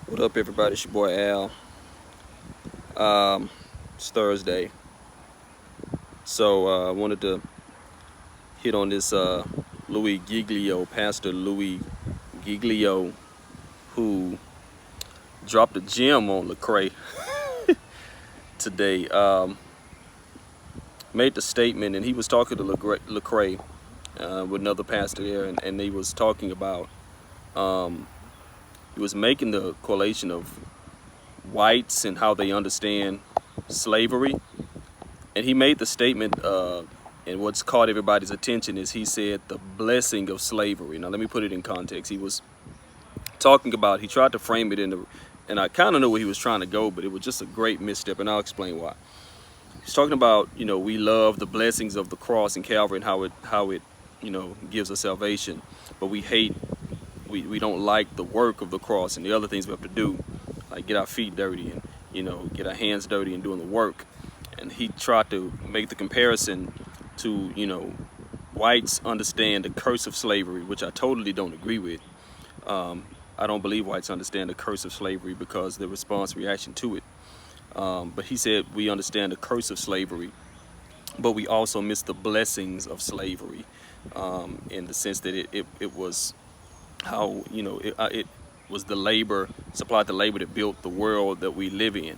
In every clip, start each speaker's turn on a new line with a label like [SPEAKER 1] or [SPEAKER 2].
[SPEAKER 1] What up, everybody? It's your boy Al. It's Thursday, so I wanted to hit on this Louie Giglio, Pastor Louie Giglio, who dropped a gem on Lecrae today. Made the statement, and he was talking to Lecrae with another pastor there, and he was talking about he was making the correlation of whites and how they understand slavery. And he made the statement, and what's caught everybody's attention is he said the blessing of slavery. Now, let me put it in context. He was talking about, he tried to frame it in the, and I kind of know where he was trying to go, but it was just a great misstep, and I'll explain why. He's talking about, we love the blessings of the cross and Calvary and how it gives us salvation, but we hate, we don't like the work of the cross and the other things we have to do, like get our feet dirty and, get our hands dirty and doing the work. And he tried to make the comparison to, whites understand the curse of slavery, which I totally don't agree with. I don't believe whites understand the curse of slavery because the response reaction to it. But he said we understand the curse of slavery, but we also miss the blessings of slavery, in the sense that it was how, it was the labor, supplied the labor that built the world that we live in.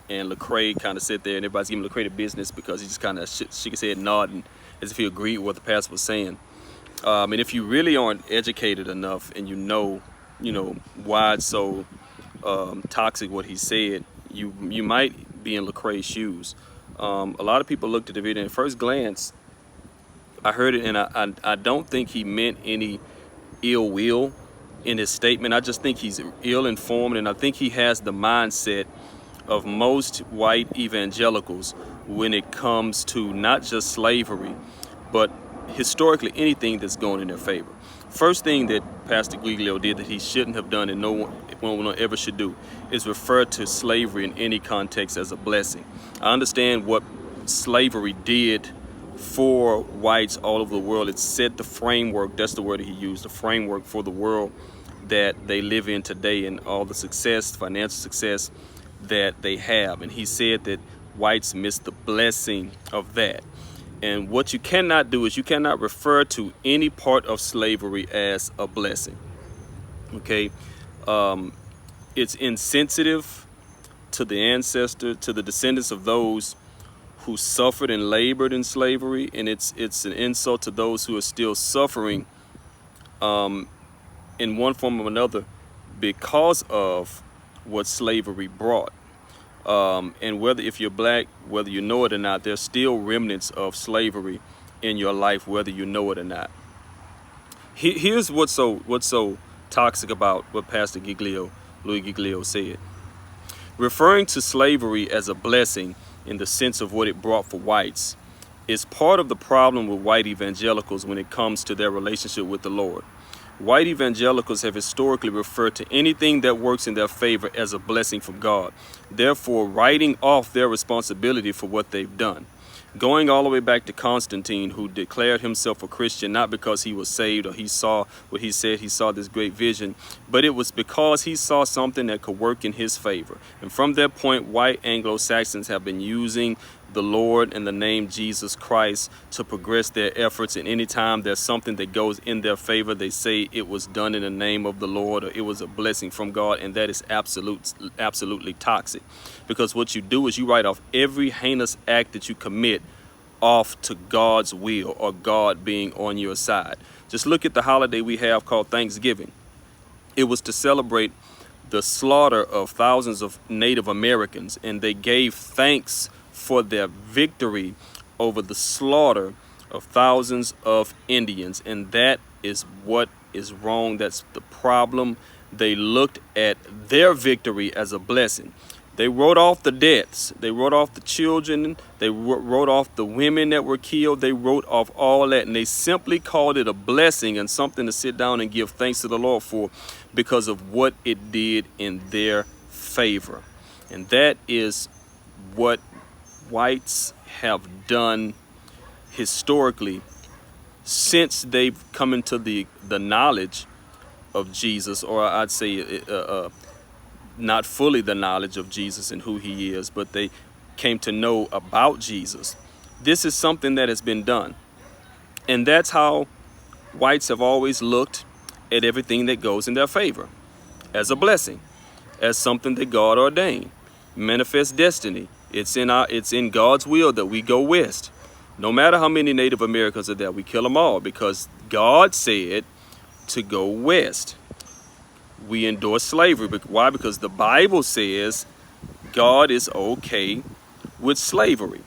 [SPEAKER 1] And Lecrae kind of sat there, and everybody's giving Lecrae the business because he just kind of shook his head, nodding as if he agreed with what the pastor was saying. And if you really aren't educated enough, and you know why it's so toxic what he said, you might be in Lecrae's shoes. A lot of people looked at the video, and at first glance, I heard it, and I don't think he meant any ill will in his statement. I just think he's ill informed, and I think he has the mindset of most white evangelicals when it comes to not just slavery, but historically anything that's going in their favor. First thing that Pastor Giglio did that he shouldn't have done, and no one ever should do, is refer to slavery in any context as a blessing. I understand what slavery did for whites all over the world. It set the framework, that's the word that he used, the framework for the world that they live in today, and all the success, financial success that they have. And he said that whites miss the blessing of that. And what you cannot do is you cannot refer to any part of slavery as a blessing. Okay, it's insensitive to the ancestor, to the descendants of those who suffered and labored in slavery, and it's an insult to those who are still suffering in one form or another because of what slavery brought. And whether, if you're black, whether you know it or not, there's still remnants of slavery in your life, whether you know it or not. Here's what's so toxic about what Pastor Louie Giglio said. Referring to slavery as a blessing in the sense of what it brought for whites is part of the problem with white evangelicals when it comes to their relationship with the Lord. White evangelicals have historically referred to anything that works in their favor as a blessing from God, therefore writing off their responsibility for what they've done. Going all the way back to Constantine, who declared himself a Christian not because he was saved or he saw what he said, he saw this great vision, but it was because he saw something that could work in his favor. And from that point, white Anglo-Saxons have been using the Lord and the name Jesus Christ to progress their efforts. And anytime there's something that goes in their favor, they say it was done in the name of the Lord, or it was a blessing from God. And that is absolutely toxic, because what you do is you write off every heinous act that you commit off to God's will or God being on your side. Just look at the holiday we have called Thanksgiving. It was to celebrate the slaughter of thousands of Native Americans, and they gave thanks for their victory over the slaughter of thousands of Indians. And that is what is wrong. That's the problem. They looked at their victory as a blessing. They wrote off the deaths. They wrote off the children. They wrote off the women that were killed. They wrote off all that. And they simply called it a blessing and something to sit down and give thanks to the Lord for, because of what it did in their favor. And that is what whites have done historically since they've come into the knowledge of Jesus, or I'd say not fully the knowledge of Jesus and who he is, but they came to know about Jesus. This is something that has been done. And that's how whites have always looked at everything that goes in their favor, as a blessing, as something that God ordained. Manifest destiny. It's in God's will that we go west. No matter how many Native Americans are there, we kill them all because God said to go west. We endorse slavery. Why? Because the Bible says God is okay with slavery.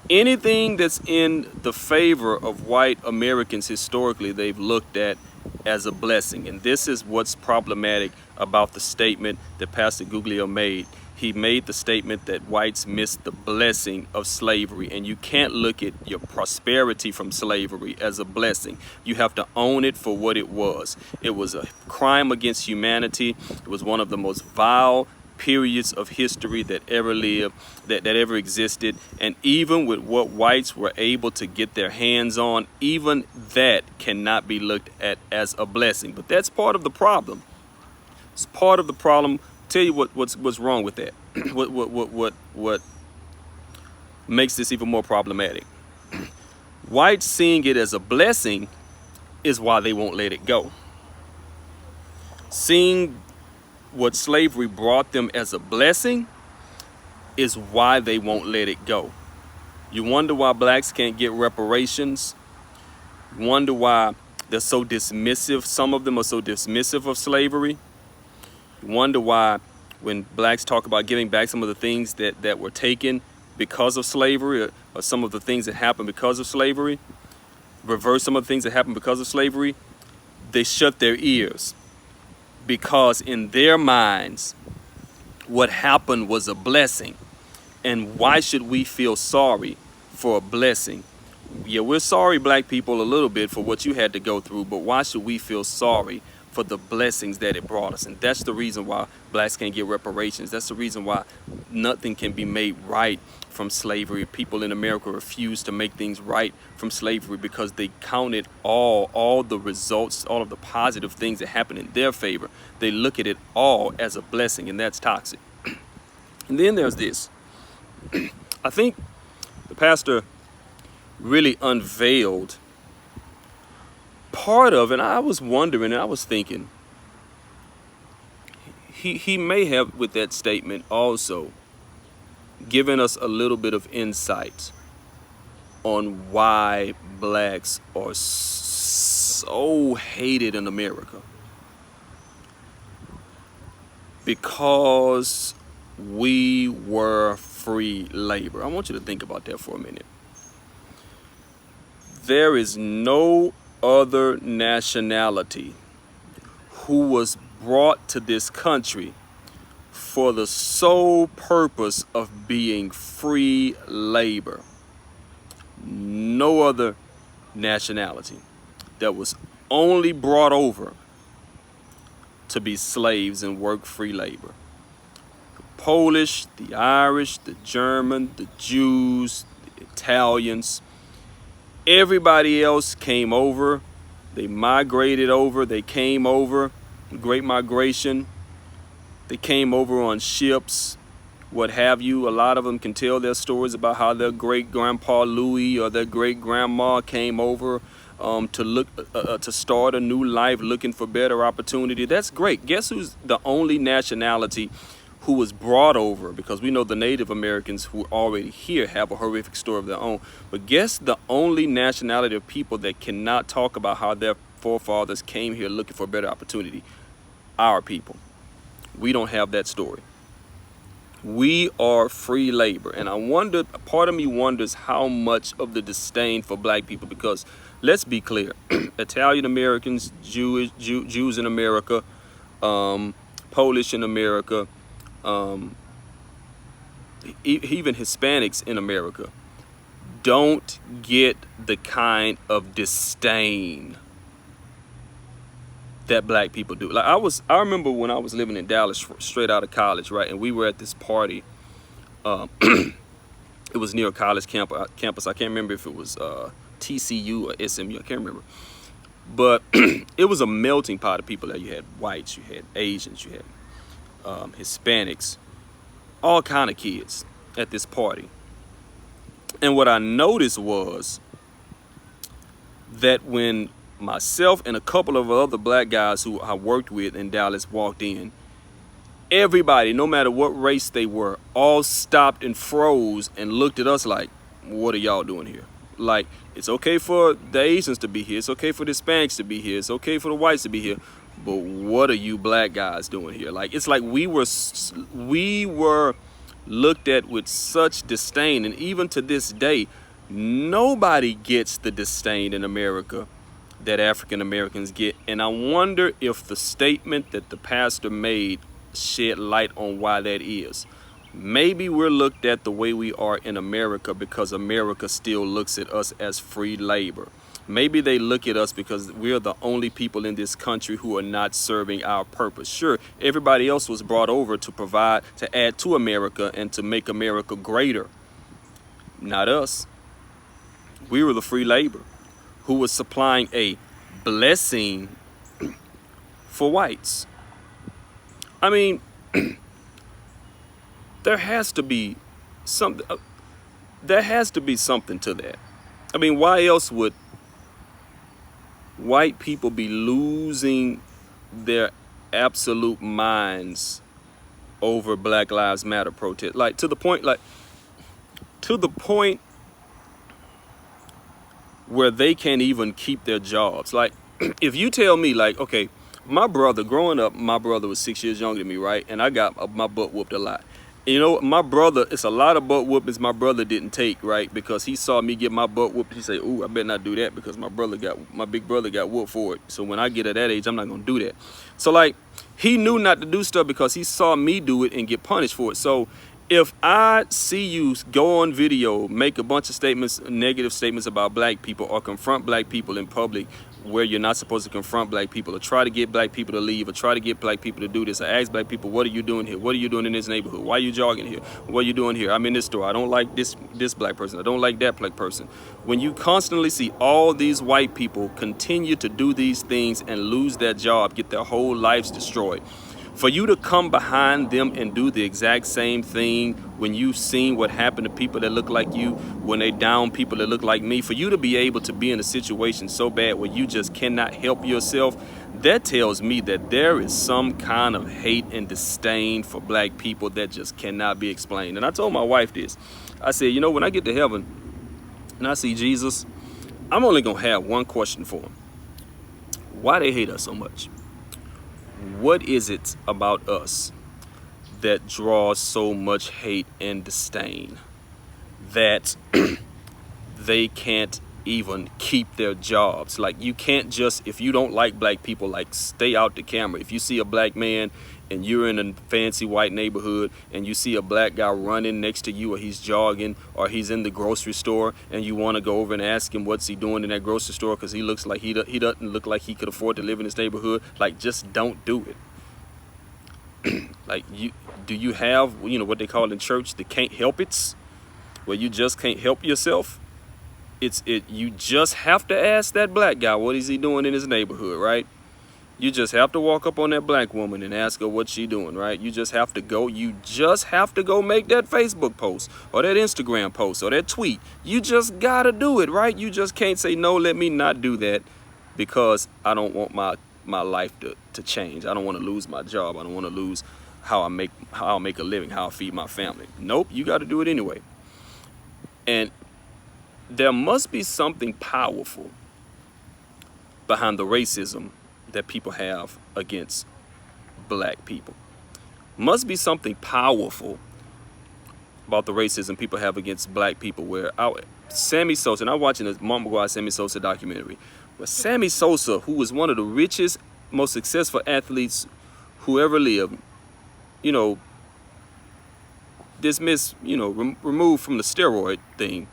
[SPEAKER 1] Anything that's in the favor of white Americans historically, they've looked at as a blessing. And this is what's problematic about the statement that Pastor Giglio made. He made the statement that whites missed the blessing of slavery, and you can't look at your prosperity from slavery as a blessing. You have to own it for what it was. It was a crime against humanity. It was one of the most vile periods of history that ever lived, that ever existed. And even with what whites were able to get their hands on, even that cannot be looked at as a blessing. But that's part of the problem. It's part of the problem. Tell you what's wrong with that. what makes this even more problematic. Whites seeing it as a blessing is why they won't let it go. Seeing what slavery brought them as a blessing is why they won't let it go. You wonder why blacks can't get reparations. You wonder why they're so dismissive. Some of them are so dismissive of slavery. You wonder why when blacks talk about giving back some of the things that were taken because of slavery, or some of the things that happened because of slavery, reverse some of the things that happened because of slavery, they shut their ears. Because in their minds, what happened was a blessing. And why should we feel sorry for a blessing? Yeah, we're sorry, black people, a little bit for what you had to go through, but why should we feel sorry for the blessings that it brought us? And that's the reason why blacks can't get reparations. That's the reason why nothing can be made right from slavery. People in America refuse to make things right from slavery because they counted all the results, all of the positive things that happened in their favor. They look at it all as a blessing, and that's toxic. And then there's this. I think the pastor really unveiled part of, and I was wondering, and I was thinking, he may have with that statement also given us a little bit of insight on why blacks are so hated in America. Because we were free labor. I want you to think about that for a minute. There is no other nationality who was brought to this country for the sole purpose of being free labor. No other nationality that was only brought over to be slaves and work free labor. The Polish, the Irish, the German, the Jews, the Italians, everybody else came over. They migrated over. They came over. Great Migration. They came over on ships, what have you. A lot of them can tell their stories about how their great-grandpa Louie or their great-grandma came over to start a new life, looking for better opportunity. That's great. Guess who's the only nationality who was brought over? Because we know the Native Americans who are already here have a horrific story of their own. But guess the only nationality of people that cannot talk about how their forefathers came here looking for a better opportunity? Our people. We don't have that story. We are free labor. And I wonder, part of me wonders how much of the disdain for black people, because let's be clear, Italian Americans, Jews in America, Polish in America, even Hispanics in America don't get the kind of disdain that black people do. Like I remember when I was living in Dallas straight out of college, right? And we were at this party. It was near a college campus. I can't remember if it was TCU or SMU. I can't remember. But it was a melting pot of people there. You had whites, you had Asians, you had Hispanics, all kind of kids at this party. And what I noticed was that when myself and a couple of other black guys who I worked with in Dallas walked in, everybody, no matter what race they were, all stopped and froze and looked at us like, what are y'all doing here? Like, it's okay for the Asians to be here. It's okay for the Hispanics to be here. It's okay for the whites to be here. But what are you black guys doing here? Like, it's like we were looked at with such disdain. And even to this day, nobody gets the disdain in America that African Americans get. And I wonder if the statement that the pastor made shed light on why that is. Maybe we're looked at the way we are in America because America still looks at us as free labor. Maybe they look at us because we're the only people in this country who are not serving our purpose. Sure, everybody else was brought over to provide, to add to America and to make America greater. Not us. We were the free labor who was supplying a blessing for whites. I mean, there has to be something. There has to be something to that. I mean, why else would white people be losing their absolute minds over Black Lives Matter protest? Like to the point where they can't even keep their jobs. Like, if you tell me, like, okay, my brother, growing up, my brother was 6 years younger than me, right? And I got my butt whooped a lot. You know, my brother, it's a lot of butt whoopings my brother didn't take, right? Because he saw me get my butt whooped. He said, ooh, I better not do that because my big brother got whooped for it. So when I get at that age, I'm not going to do that. So, like, he knew not to do stuff because he saw me do it and get punished for it. So if I see you go on video, make a bunch of statements, negative statements about black people, or confront black people in public where you're not supposed to confront black people, or try to get black people to leave, or try to get black people to do this, or ask black people, what are you doing here? What are you doing in this neighborhood? Why are you jogging here? What are you doing here? I'm in this store. I don't like this black person. I don't like that black person. When you constantly see all these white people continue to do these things and lose their job, get their whole lives destroyed, for you to come behind them and do the exact same thing when you've seen what happened to people that look like you, when they down people that look like me, for you to be able to be in a situation so bad where you just cannot help yourself, that tells me that there is some kind of hate and disdain for black people that just cannot be explained. And I told my wife this. I said, you know, when I get to heaven and I see Jesus, I'm only going to have one question for him. Why they hate us so much? What is it about us that draws so much hate and disdain that they can't even keep their jobs? Like, you can't just, if you don't like black people, like, stay out the camera. If you see a black man and you're in a fancy white neighborhood and you see a black guy running next to you, or he's jogging, or he's in the grocery store, and you want to go over and ask him what's he doing in that grocery store because he looks like he doesn't look like he could afford to live in this neighborhood, like, just don't do it. Like, do you have, you know, what they call in church the can't help it's, where you just can't help yourself? You just have to ask that black guy what is he doing in his neighborhood, right? You just have to walk up on that black woman and ask her what she doing, right? You just have to go make that Facebook post or that Instagram post or that tweet. You just gotta do it, right? You just can't say, no, let me not do that because I don't want my life to change. I don't want to lose my job. I don't want to lose how I make a living, how I feed my family. Nope, you got to do it anyway. And there must be something powerful behind the racism that people have against black people. Must be something powerful about the racism people have against black people, where Sammy Sosa, and I'm watching this Mom McGuire Sammy Sosa documentary, where Sammy Sosa, who was one of the richest, most successful athletes who ever lived, you know, dismissed, you know, removed from the steroid thing.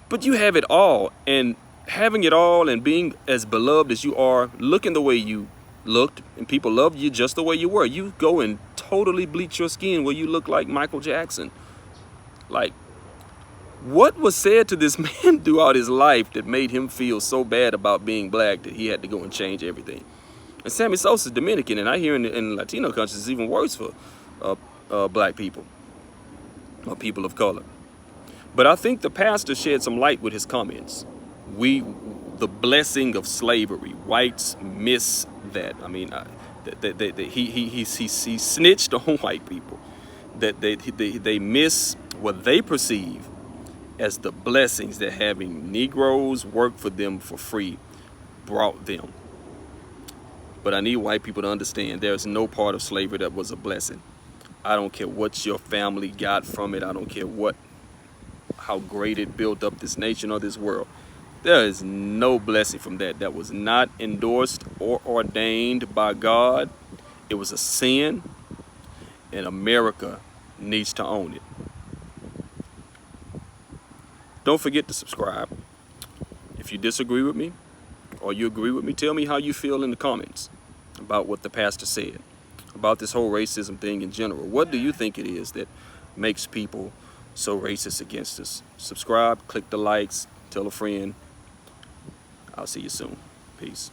[SPEAKER 1] But you have it all, and having it all and being as beloved as you are, looking the way you looked, and people loved you just the way you were. You go and totally bleach your skin where you look like Michael Jackson. Like, what was said to this man throughout his life that made him feel so bad about being black that he had to go and change everything? And Sammy Sosa's Dominican, and I hear in Latino countries it's even worse for black people or people of color. But I think the pastor shed some light with his comments. The blessing of slavery, whites miss that. I mean, he snitched on white people. That they miss what they perceive as the blessings that having Negroes work for them for free brought them. But I need white people to understand there's no part of slavery that was a blessing. I don't care what your family got from it. I don't care how great it built up this nation or this world. There is no blessing from that. That was not endorsed or ordained by God. It was a sin, and America needs to own it. Don't forget to subscribe. If you disagree with me or you agree with me, tell me how you feel in the comments about what the pastor said, about this whole racism thing in general. What do you think it is that makes people so racist against us? Subscribe, click the likes, tell a friend. I'll see you soon. Peace.